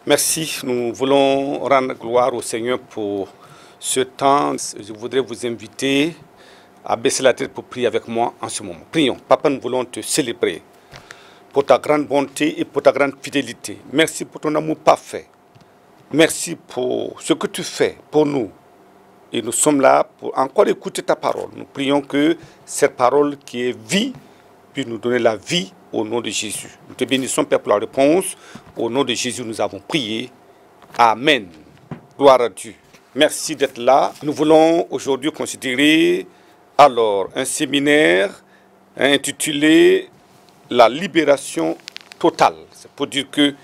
Merci. Nous voulons rendre gloire au Seigneur pour ce temps. Je voudrais vous inviter à baisser la tête pour prier avec moi en ce moment. Prions. Papa, nous voulons te célébrer pour ta grande bonté et pour ta grande fidélité. Merci pour ton amour parfait. Merci pour ce que tu fais pour nous. Et nous sommes là pour encore écouter ta parole. Nous prions que cette parole qui est vie puisse nous donner la vie au nom de Jésus. Nous te bénissons, Père, pour la réponse. Au nom de Jésus, nous avons prié. Amen. Gloire à Dieu. Merci d'être là. Nous voulons aujourd'hui considérer alors un séminaire intitulé La libération totale. C'est pour dire que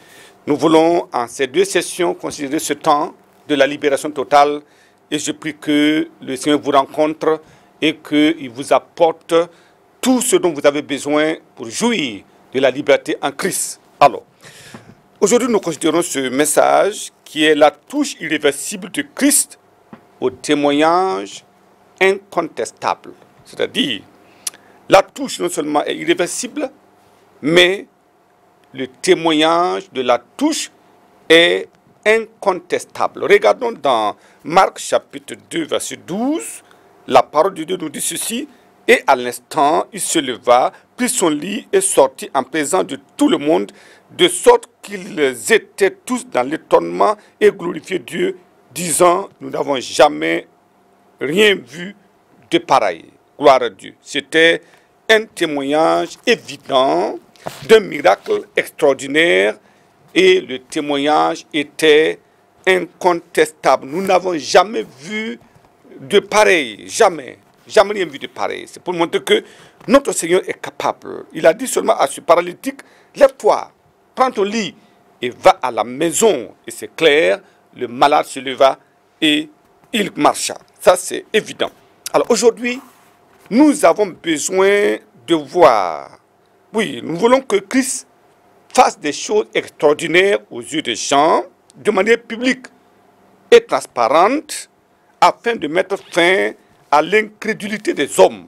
nous voulons en ces deux sessions considérer ce temps de la libération totale. Et je prie que le Seigneur vous rencontre et qu'il vous apporte tout ce dont vous avez besoin pour jouir de la liberté en Christ. Alors, aujourd'hui, nous considérons ce message qui est la touche irréversible de Christ au témoignage incontestable. C'est-à-dire, la touche non seulement est irréversible, mais le témoignage de la touche est incontestable. Regardons dans Marc chapitre 2, verset 12, la parole de Dieu nous dit ceci. Et à l'instant, il se leva, prit son lit et sortit en présence de tout le monde, de sorte qu'ils étaient tous dans l'étonnement et glorifiaient Dieu, disant, nous n'avons jamais rien vu de pareil. Gloire à Dieu. C'était un témoignage évident d'un miracle extraordinaire et le témoignage était incontestable. Nous n'avons jamais vu de pareil, jamais. Jamais rien vu de pareil. C'est pour montrer que notre Seigneur est capable. Il a dit seulement à ce paralytique, lève-toi, prends ton lit et va à la maison. Et c'est clair, le malade se leva et il marcha. Ça, c'est évident. Alors aujourd'hui, nous avons besoin de voir. Oui, nous voulons que Christ fasse des choses extraordinaires aux yeux des gens, de manière publique et transparente, afin de mettre fin à l'incrédulité des hommes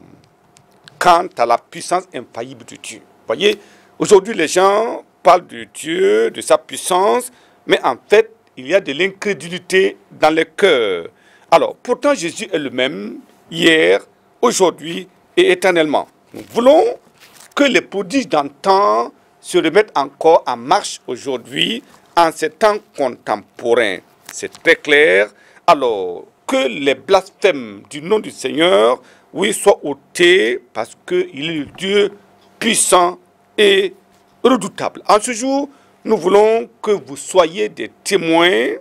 quant à la puissance infaillible de Dieu. Vous voyez, aujourd'hui les gens parlent de Dieu, de sa puissance, mais en fait, il y a de l'incrédulité dans les cœurs. Alors, pourtant Jésus est le même hier, aujourd'hui et éternellement. Nous voulons que les prodiges d'antan se remettent encore en marche aujourd'hui en ces temps contemporains. C'est très clair. Alors, que les blasphèmes du nom du Seigneur, oui, soient ôtés parce qu'il est le Dieu puissant et redoutable. En ce jour, nous voulons que vous soyez des témoins,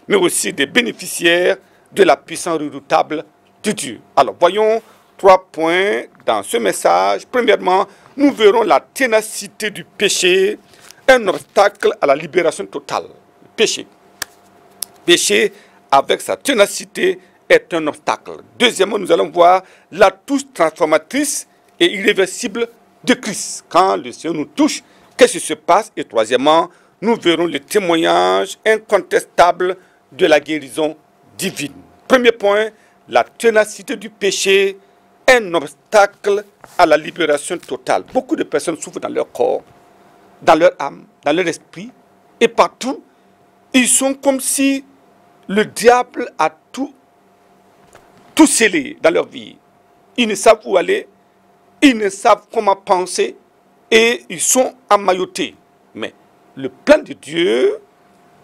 mais aussi des bénéficiaires de la puissance redoutable de Dieu. Alors, voyons 3 points dans ce message. Premièrement, nous verrons la ténacité du péché, un obstacle à la libération totale. Péché. Péché, avec sa ténacité, est un obstacle. Deuxièmement, nous allons voir la touche transformatrice et irréversible de Christ. Quand le Seigneur nous touche, qu'est-ce qui se passe? Et troisièmement, nous verrons le témoignage incontestable de la guérison divine. Premier point, la ténacité du péché, un obstacle à la libération totale. Beaucoup de personnes souffrent dans leur corps, dans leur âme, dans leur esprit, et partout, ils sont comme si le diable a tout scellé dans leur vie. Ils ne savent où aller, ils ne savent comment penser et ils sont emmaillotés. Mais le plan de Dieu,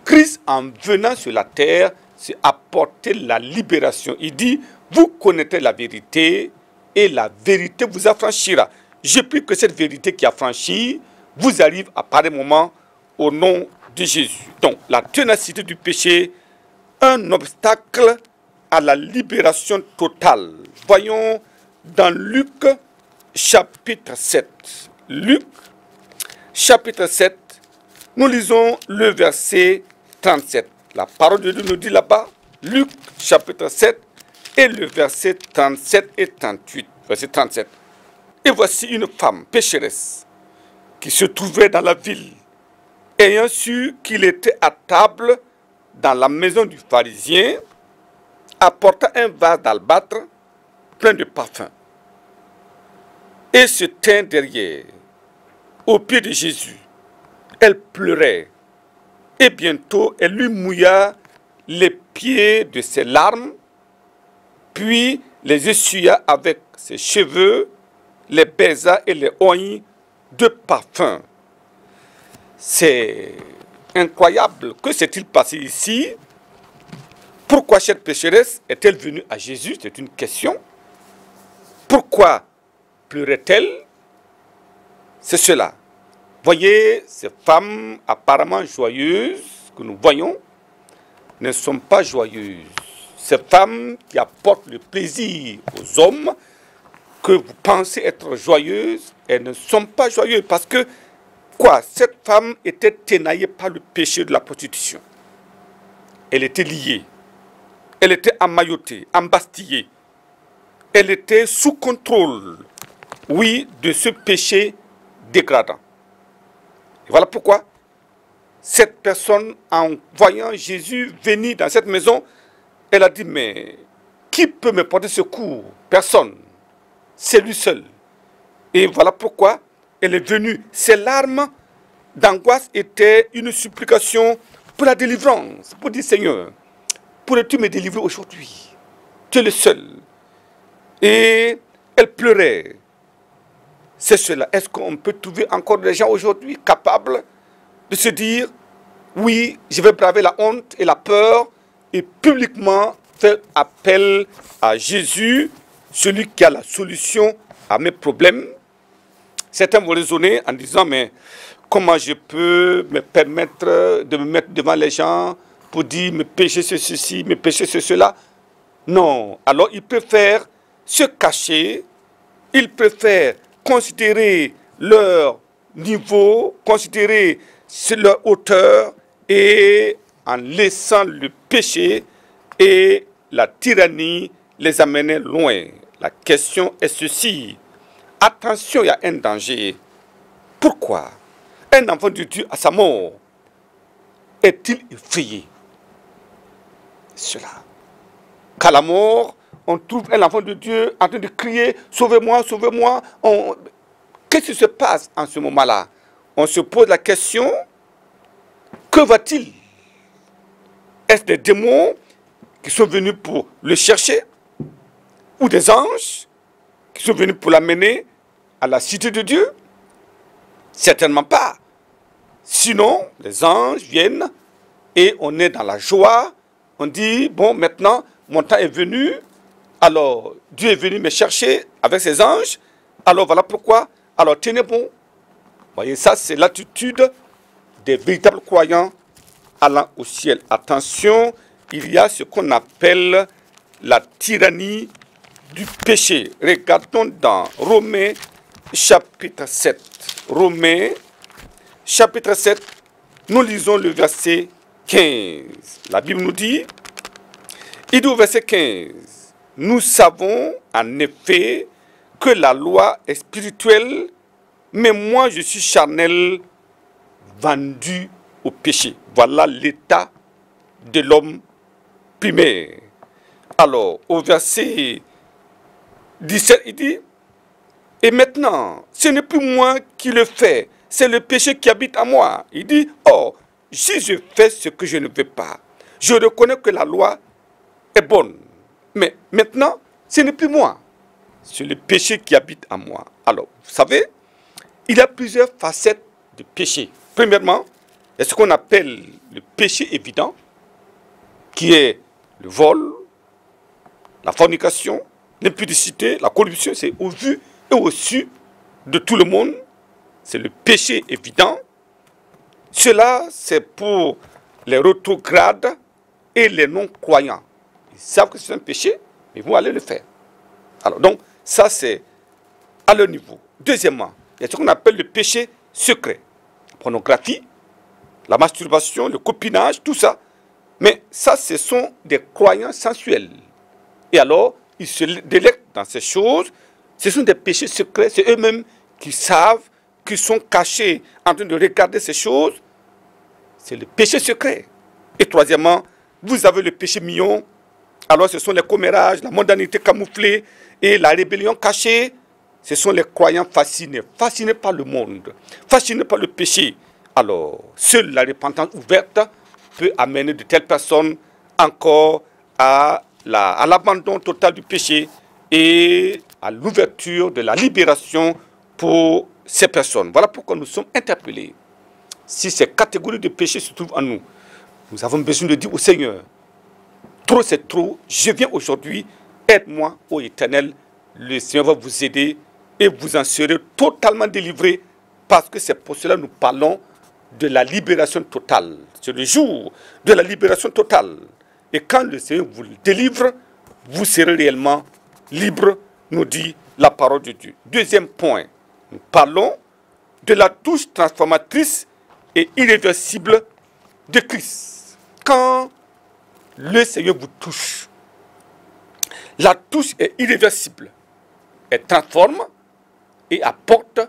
Christ en venant sur la terre, c'est apporter la libération. Il dit, vous connaîtrez la vérité et la vérité vous affranchira. Je prie que cette vérité qui affranchit vous arrive à pareil moment au nom de Jésus. Donc, la ténacité du péché, un obstacle à la libération totale. Voyons dans Luc chapitre 7. Luc chapitre 7, nous lisons le verset 37. La parole de Dieu nous dit là-bas, Luc chapitre 7 et le verset 37 et 38. Verset 37. Et voici une femme pécheresse qui se trouvait dans la ville, ayant su qu'il était à table dans la maison du pharisien, apporta un vase d'albâtre plein de parfums et se tint derrière, au pied de Jésus. Elle pleurait Et bientôt, elle lui mouilla les pieds de ses larmes, puis les essuya avec ses cheveux, les baisa et les oignit de parfum. C'est incroyable. Que s'est-il passé ici? Pourquoi cette pécheresse est-elle venue à Jésus? C'est une question. Pourquoi pleurait-elle? C'est cela. Voyez, ces femmes apparemment joyeuses que nous voyons ne sont pas joyeuses. Ces femmes qui apportent le plaisir aux hommes, que vous pensez être joyeuses, elles ne sont pas joyeuses parce que, quoi, cette femme était ténaillée par le péché de la prostitution. Elle était liée, elle était emmaillotée, embastillée, elle était sous contrôle, oui, de ce péché dégradant. Et voilà pourquoi cette personne, en voyant Jésus venir dans cette maison, elle a dit, mais qui peut me porter secours? Personne. C'est lui seul. Et voilà pourquoi elle est venue. Ses larmes d'angoisse étaient une supplication pour la délivrance. Pour dire, Seigneur, pourrais-tu me délivrer aujourd'hui? Tu es le seul. Et elle pleurait. C'est cela. Est-ce qu'on peut trouver encore des gens aujourd'hui capables de se dire, oui, je vais braver la honte et la peur et publiquement faire appel à Jésus, celui qui a la solution à mes problèmes? Certains vont raisonner en disant, mais comment je peux me permettre de me mettre devant les gens pour dire, mes péchés c'est ceci, mes péchés c'est cela? Non. Alors ils préfèrent se cacher, ils préfèrent considérer leur niveau, considérer leur hauteur, et en laissant le péché et la tyrannie les amener loin. La question est ceci. Attention, il y a un danger. Pourquoi un enfant de Dieu à sa mort est-il effrayé? Cela. Qu'à la mort, on trouve un enfant de Dieu en train de crier « Sauvez-moi, sauvez-moi ». Qu'est-ce qui se passe en ce moment-là? On se pose la question, que va-t-il? Est-ce des démons qui sont venus pour le chercher? Ou des anges qui sont venus pour l'amener à la cité de Dieu? Certainement pas. Sinon, les anges viennent et on est dans la joie. On dit, bon, maintenant, mon temps est venu. Alors, Dieu est venu me chercher avec ses anges. Alors, voilà pourquoi. Alors, tenez bon. Vous voyez, ça, c'est l'attitude des véritables croyants allant au ciel. Attention, il y a ce qu'on appelle la tyrannie du péché. Regardons dans Romains chapitre 7. Romains chapitre 7, nous lisons le verset 15. La Bible nous dit, il dit au verset 15, nous savons en effet que la loi est spirituelle, mais moi je suis charnel, vendu au péché. Voilà l'état de l'homme primaire. Alors, au verset 17, il dit, et maintenant, ce n'est plus moi qui le fais, c'est le péché qui habite en moi. Il dit, oh, si je fais ce que je ne veux pas, je reconnais que la loi est bonne. Mais maintenant, ce n'est plus moi, c'est le péché qui habite en moi. Alors, vous savez, il y a plusieurs facettes de péché. Premièrement, il y a ce qu'on appelle le péché évident, qui est le vol, la fornication, l'impudicité, la corruption, c'est au vu et au su de tout le monde. C'est le péché évident. Cela, c'est pour les rétrogrades et les non-croyants. Ils savent que c'est un péché, mais ils vont aller le faire. Alors, donc, ça, c'est à leur niveau. Deuxièmement, il y a ce qu'on appelle le péché secret. La pornographie, la masturbation, le copinage, tout ça. Mais ça, ce sont des croyants sensuels. Et alors, ils se délectent dans ces choses. Ce sont des péchés secrets. C'est eux-mêmes qui savent, qui sont cachés en train de regarder ces choses. C'est le péché secret. Et troisièmement, vous avez le péché mignon. Alors, ce sont les commérages, la mondanité camouflée et la rébellion cachée. Ce sont les croyants fascinés par le monde, fascinés par le péché. Alors, seule la repentance ouverte peut amener de telles personnes encore à l'abandon total du péché et à l'ouverture de la libération pour ces personnes. Voilà pourquoi nous sommes interpellés. Si ces catégories de péché se trouvent en nous, nous avons besoin de dire au Seigneur, trop c'est trop, je viens aujourd'hui, aide-moi, ô Éternel. Le Seigneur va vous aider et vous en serez totalement délivrés, parce que c'est pour cela que nous parlons de la libération totale. C'est le jour de la libération totale. Et quand le Seigneur vous délivre, vous serez réellement libre, nous dit la parole de Dieu. Deuxième point, nous parlons de la touche transformatrice et irréversible de Christ. Quand le Seigneur vous touche, la touche est irréversible. Elle transforme et apporte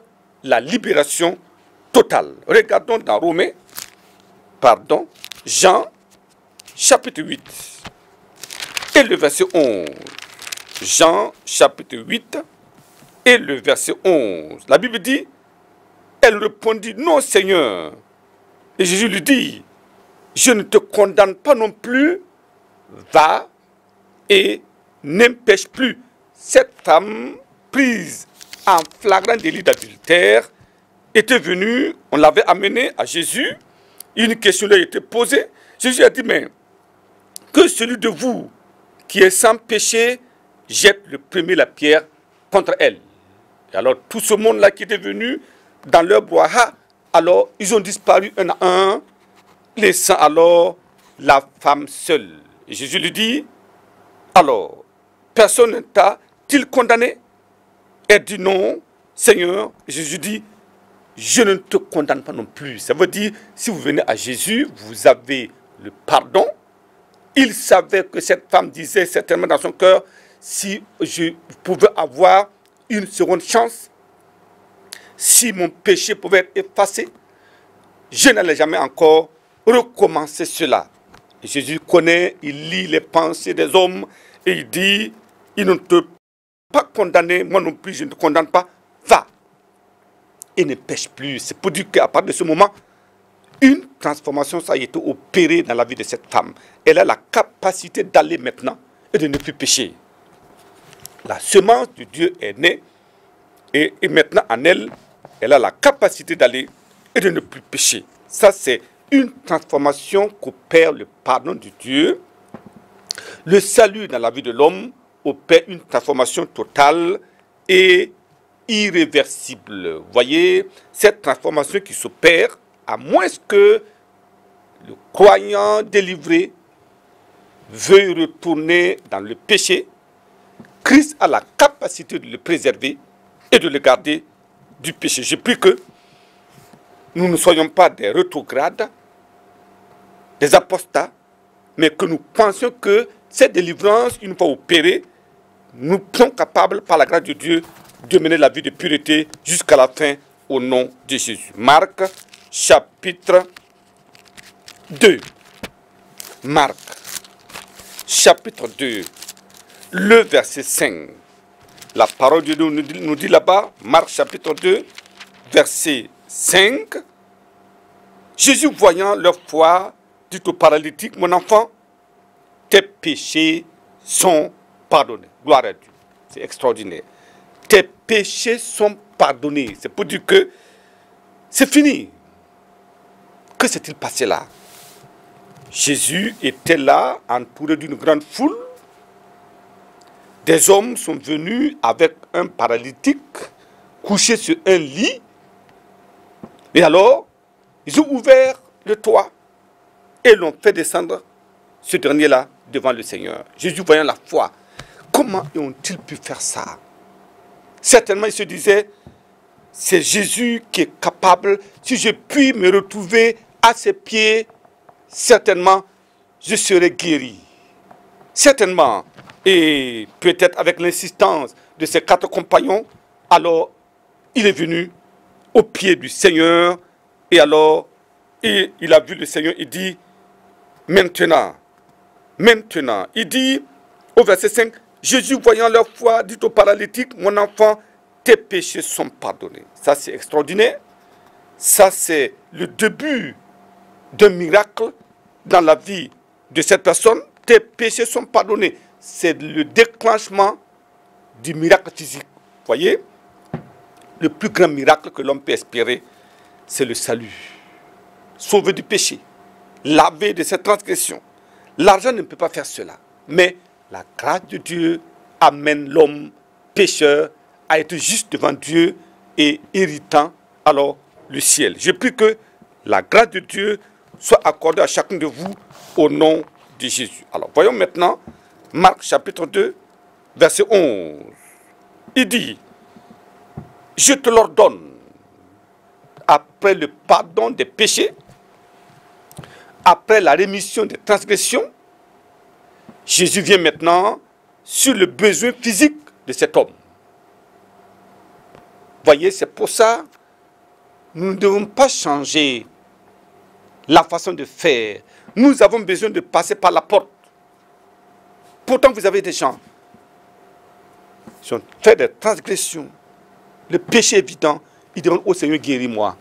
la libération totale. Regardons dans Jean, chapitre 8, et le verset 11. Jean, chapitre 8, et le verset 11. La Bible dit, elle répondit, non Seigneur. Et Jésus lui dit, je ne te condamne pas non plus, va et n'empêche plus. Cette femme, prise en flagrant délit d'adultère, était venue, on l'avait amenée à Jésus, une question lui a été posée. Jésus a dit, mais que celui de vous qui est sans péché jette le premier la pierre contre elle. Et alors tout ce monde-là qui était venu dans leur brouhaha, alors ils ont disparu un à un, laissant alors la femme seule. Et Jésus lui dit, alors, personne ne t'a-t-il condamné? Elle dit non, Seigneur. Jésus dit, je ne te condamne pas non plus. Ça veut dire, si vous venez à Jésus, vous avez le pardon. Il savait que cette femme disait certainement dans son cœur, si je pouvais avoir une seconde chance, si mon péché pouvait être effacé, je n'allais jamais encore recommencer cela. Et Jésus connaît, il lit les pensées des hommes et il dit, il ne te pas condamné, moi non plus je ne te condamne pas, va et ne pêche plus. C'est pour dire qu'à partir de ce moment, une transformation ça a été opérée dans la vie de cette femme. Elle a la capacité d'aller maintenant et de ne plus pécher. La semence de Dieu est née et maintenant en elle, elle a la capacité d'aller et de ne plus pécher. Ça c'est une transformation qu'opère le pardon de Dieu. Le salut dans la vie de l'homme opère une transformation totale et irréversible. Vous voyez, cette transformation qui s'opère, à moins que le croyant délivré veuille retourner dans le péché, Christ a la capacité de le préserver et de le garder du péché. Je prie que nous ne soyons pas des rétrogrades, des apostats, mais que nous pensions que cette délivrance, une fois opérée, nous sommes capables, par la grâce de Dieu, de mener la vie de pureté jusqu'à la fin, au nom de Jésus. Marc, chapitre 2. Marc, chapitre 2, le verset 5. La parole de Dieu nous dit là-bas, Marc, chapitre 2, verset 5. Jésus, voyant leur foi, dit au paralytique, mon enfant, tes péchés sont pardonnés. Gloire à Dieu. C'est extraordinaire. Tes péchés sont pardonnés. C'est pour dire que c'est fini. Que s'est-il passé là? Jésus était là, entouré d'une grande foule. Des hommes sont venus avec un paralytique, couché sur un lit. Et alors, ils ont ouvert le toit et l'ont fait descendre ce dernier-là devant le Seigneur. Jésus voyant la foi, comment ont-ils pu faire ça? Certainement, il se disait, c'est Jésus qui est capable, si je puis me retrouver à ses pieds, certainement, je serai guéri. Certainement, et peut-être avec l'insistance de ses 4 compagnons, alors il est venu au pied du Seigneur, et alors il a vu le Seigneur, il dit, maintenant, il dit au verset 5, Jésus voyant leur foi, dit au paralytique, mon enfant, tes péchés sont pardonnés. Ça c'est extraordinaire. Ça c'est le début d'un miracle dans la vie de cette personne, tes péchés sont pardonnés. C'est le déclenchement du miracle physique. Vous voyez, le plus grand miracle que l'homme peut espérer, c'est le salut. Sauvé du péché, lavé de cette transgression. L'argent ne peut pas faire cela. Mais la grâce de Dieu amène l'homme pécheur à être juste devant Dieu et héritant alors le ciel. Je prie que la grâce de Dieu soit accordée à chacun de vous au nom de Jésus. Alors voyons maintenant Marc chapitre 2, verset 11. Il dit, je te l'ordonne, après le pardon des péchés, après la rémission des transgressions, Jésus vient maintenant sur le besoin physique de cet homme. Voyez, c'est pour ça nous ne devons pas changer la façon de faire. Nous avons besoin de passer par la porte. Pourtant, vous avez des gens qui ont fait des transgressions, le péché évident. Ils demandent au Seigneur, guéris-moi.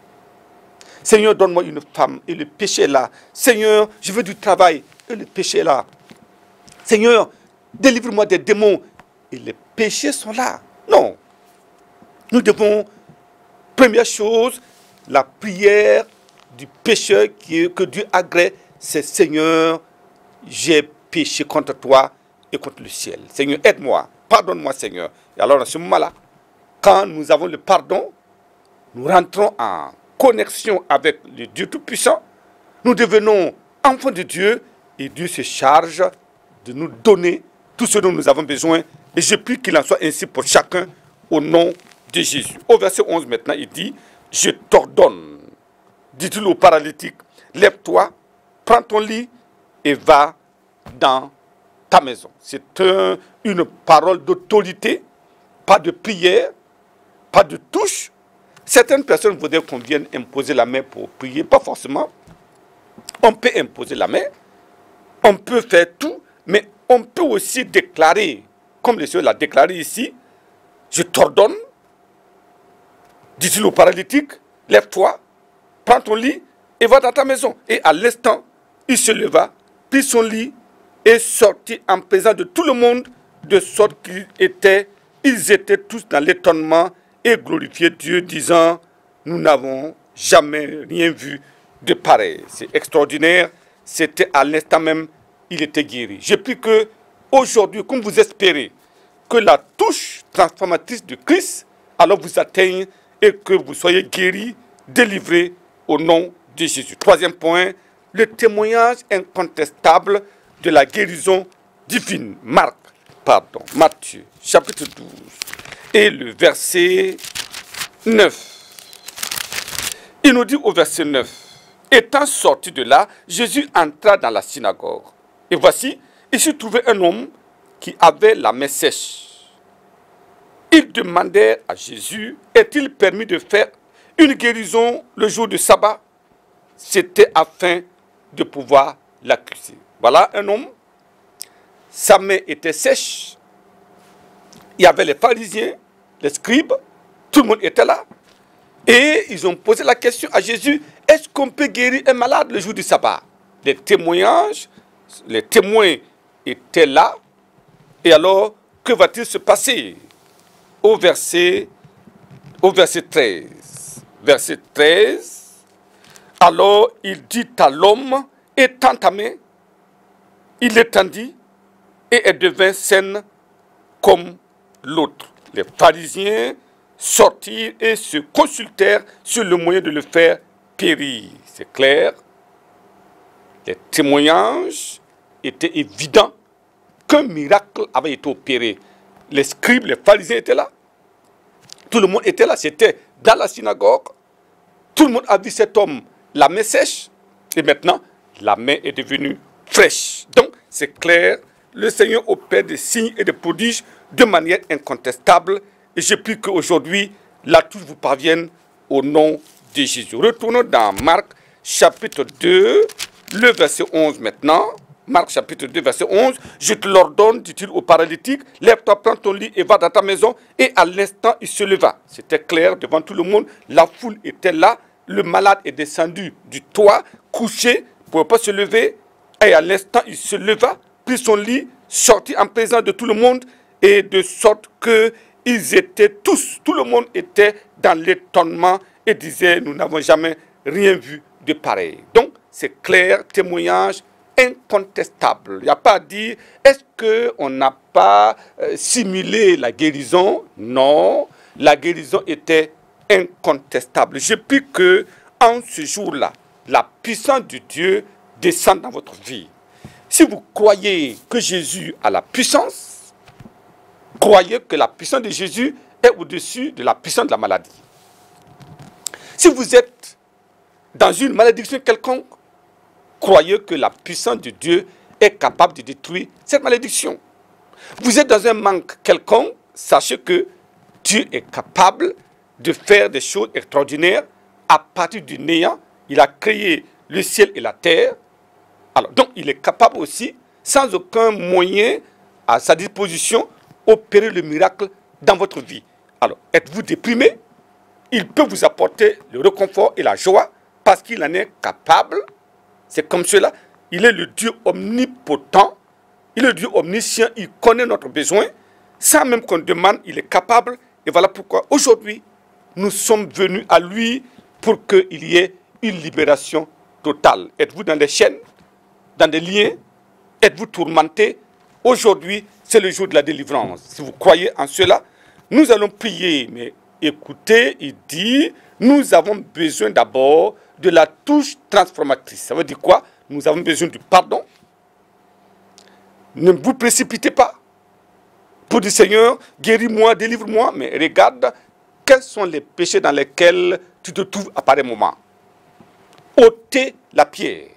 Seigneur, donne-moi une femme. Et le péché est là. Seigneur, je veux du travail. Et le péché est là. Seigneur, délivre-moi des démons. Et les péchés sont là. Non. Nous devons, première chose, la prière du pécheur que Dieu agrée, c'est Seigneur, j'ai péché contre toi et contre le ciel. Seigneur, aide-moi. Pardonne-moi, Seigneur. Et alors, à ce moment-là, quand nous avons le pardon, nous rentrons en connexion avec le Dieu Tout-Puissant. Nous devenons enfants de Dieu et Dieu se charge de nous donner tout ce dont nous avons besoin. Et je prie qu'il en soit ainsi pour chacun au nom de Jésus. Au verset 11 maintenant, il dit, je t'ordonne, dit-il au paralytique, lève-toi, prends ton lit et va dans ta maison. C'est une parole d'autorité, pas de prière, pas de touche. Certaines personnes voudraient qu'on vienne imposer la main pour prier, pas forcément. On peut imposer la main, on peut faire tout, mais on peut aussi déclarer, comme le Seigneur l'a déclaré ici, je t'ordonne, dit-il au paralytique, lève-toi, prends ton lit et va dans ta maison. Et à l'instant, il se leva, prit son lit et sortit en présence de tout le monde, de sorte qu'ils étaient tous dans l'étonnement et glorifiaient Dieu, disant, nous n'avons jamais rien vu de pareil. C'est extraordinaire, c'était à l'instant même, il était guéri. Je prie que aujourd'hui, comme vous espérez, que la touche transformatrice de Christ, alors vous atteigne et que vous soyez guéris, délivrés au nom de Jésus. Troisième point, le témoignage incontestable de la guérison divine. Matthieu, chapitre 12, et le verset 9. Il nous dit au verset 9, étant sorti de là, Jésus entra dans la synagogue. Et voici, il se trouvait un homme qui avait la main sèche. Ils demandèrent à Jésus, est-il permis de faire une guérison le jour du sabbat? C'était afin de pouvoir l'accuser. Voilà un homme, sa main était sèche. Il y avait les pharisiens, les scribes, tout le monde était là. Et ils ont posé la question à Jésus, est-ce qu'on peut guérir un malade le jour du sabbat? Les témoignages, les témoins étaient là. Et alors, que va-t-il se passer? Au verset 13. Verset 13. Alors il dit à l'homme, étends ta main. Il l'étendit et elle devint saine comme l'autre. Les pharisiens sortirent et se consultèrent sur le moyen de le faire périr. C'est clair. Les témoignages étaient évidents qu'un miracle avait été opéré. Les scribes, les pharisiens étaient là. Tout le monde était là. C'était dans la synagogue. Tout le monde a vu cet homme, la main sèche. Et maintenant, la main est devenue fraîche. Donc, c'est clair. Le Seigneur opère des signes et des prodiges de manière incontestable. Et je prie qu'aujourd'hui, la touche vous parvienne au nom de Jésus. Retournons dans Marc, chapitre 2, le verset 11 maintenant. Marc chapitre 2, verset 11. Je te l'ordonne, dit-il au paralytique, lève-toi, prends ton lit et va dans ta maison. Et à l'instant, il se leva. C'était clair devant tout le monde. La foule était là. Le malade est descendu du toit, couché, il ne pouvait pas se lever. Et à l'instant, il se leva, prit son lit, sortit en présence de tout le monde, et de sorte que ils étaient tous, tout le monde était dans l'étonnement et disait, nous n'avons jamais rien vu de pareil. Donc, c'est clair, témoignage incontestable. Il n'y a pas à dire, est-ce qu'on n'a pas simulé la guérison? Non, la guérison était incontestable. Je prie que, en ce jour-là, la puissance de Dieu descende dans votre vie. Si vous croyez que Jésus a la puissance, croyez que la puissance de Jésus est au-dessus de la puissance de la maladie. Si vous êtes dans une malédiction quelconque, croyez que la puissance de Dieu est capable de détruire cette malédiction. Vous êtes dans un manque quelconque, sachez que Dieu est capable de faire des choses extraordinaires à partir du néant. Il a créé le ciel et la terre. Alors, donc, il est capable aussi, sans aucun moyen à sa disposition, opérer le miracle dans votre vie. Alors, êtes-vous déprimé? Il peut vous apporter le réconfort et la joie parce qu'il en est capable. C'est comme cela. Il est le Dieu omnipotent. Il est le Dieu omniscient. Il connaît notre besoin. Sans même qu'on demande, il est capable. Et voilà pourquoi aujourd'hui, nous sommes venus à lui pour qu'il y ait une libération totale. Êtes-vous dans des chaînes, dans des liens? Êtes-vous tourmenté? Aujourd'hui, c'est le jour de la délivrance. Si vous croyez en cela, nous allons prier. Mais écoutez, il dit, nous avons besoin d'abord de la touche transformatrice. Ça veut dire quoi? Nous avons besoin du pardon. Ne vous précipitez pas pour dire, Seigneur, guéris-moi, délivre-moi. Mais regarde, quels sont les péchés dans lesquels tu te trouves à pareil moment? Ôtez la pierre.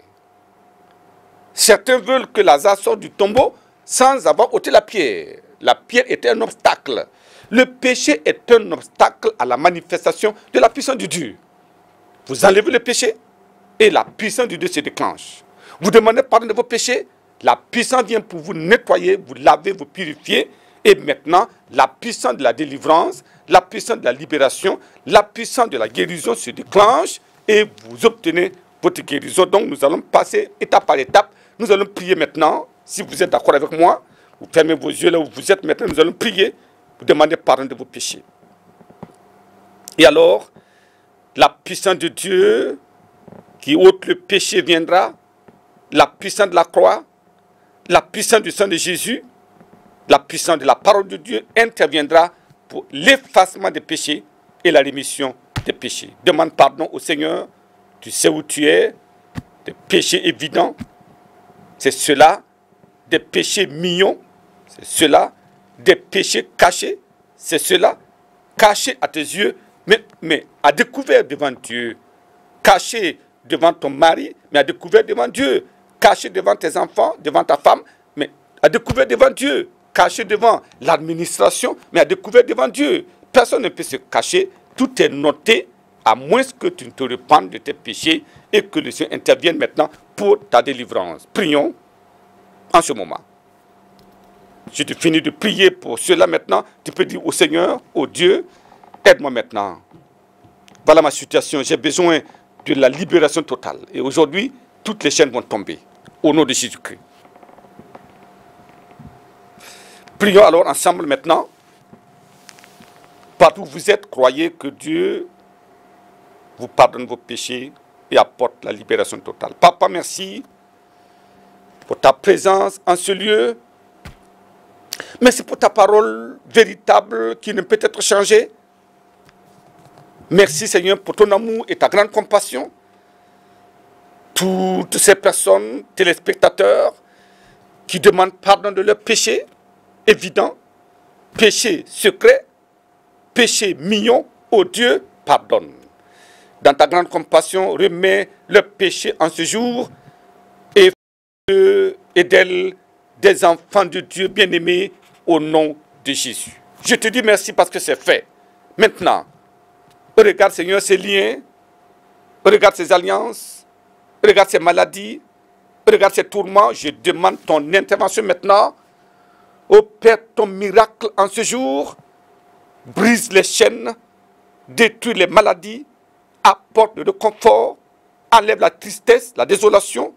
Certains veulent que Lazare sorte du tombeau sans avoir ôté la pierre. La pierre était un obstacle. Le péché est un obstacle à la manifestation de la puissance de Dieu. Vous enlevez le péché et la puissance de Dieu se déclenche. Vous demandez pardon de vos péchés, la puissance vient pour vous nettoyer, vous laver, vous purifier. Et maintenant, la puissance de la délivrance, la puissance de la libération, la puissance de la guérison se déclenche et vous obtenez votre guérison. Donc nous allons passer étape par étape. Nous allons prier maintenant. Si vous êtes d'accord avec moi, vous fermez vos yeux là où vous êtes maintenant. Nous allons prier, vous demander pardon de vos péchés. Et alors, la puissance de Dieu qui ôte le péché viendra, la puissance de la croix, la puissance du sang de Jésus, la puissance de la parole de Dieu interviendra pour l'effacement des péchés et la rémission des péchés. Demande pardon au Seigneur. Tu sais où tu es, des péchés évidents, c'est cela, des péchés mignons, c'est cela, des péchés cachés, c'est cela, cachés à tes yeux, mais à découvert devant Dieu, caché devant ton mari, mais à découvert devant Dieu, caché devant tes enfants, devant ta femme, mais à découvert devant Dieu, caché devant l'administration, mais à découvert devant Dieu. Personne ne peut se cacher, tout est noté, à moins que tu ne te repentes de tes péchés et que le Seigneur intervienne maintenant pour ta délivrance. Prions en ce moment. Je te finis de prier pour cela maintenant. Tu peux dire au Seigneur, au Dieu, aide-moi maintenant. Voilà ma situation, j'ai besoin de la libération totale. Et aujourd'hui, toutes les chaînes vont tomber. Au nom de Jésus-Christ. Prions alors ensemble maintenant. Partout où vous êtes, croyez que Dieu vous pardonne vos péchés et apporte la libération totale. Papa, merci pour ta présence en ce lieu. Merci pour ta parole véritable qui ne peut être changée. Merci Seigneur pour ton amour et ta grande compassion. Toutes ces personnes, téléspectateurs, qui demandent pardon de leurs péchés évidents, péchés secrets, péchés mignons, ô Dieu, pardonne. Dans ta grande compassion, remets leurs péchés en ce jour et fais et d'elle des enfants de Dieu bien-aimés au nom de Jésus. Je te dis merci parce que c'est fait. Maintenant, regarde Seigneur ces liens, regarde ces alliances, regarde ces maladies, regarde ces tourments. Je demande ton intervention maintenant. Opère ton miracle en ce jour. Brise les chaînes, détruis les maladies, apporte le confort, enlève la tristesse, la désolation.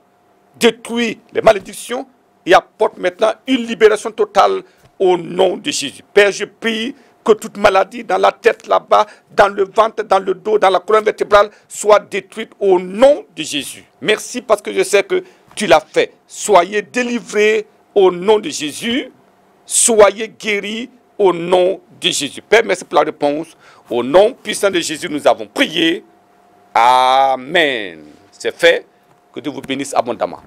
détruis les malédictions et apporte maintenant une libération totale au nom de Jésus. Père, je prie que toute maladie dans la tête là-bas, dans le ventre, dans le dos, dans la colonne vertébrale, soit détruite au nom de Jésus. Merci parce que je sais que tu l'as fait. Soyez délivrés au nom de Jésus. Soyez guéris au nom de Jésus. Père, merci pour la réponse. Au nom puissant de Jésus, nous avons prié. Amen. C'est fait. Que Dieu vous bénisse abondamment.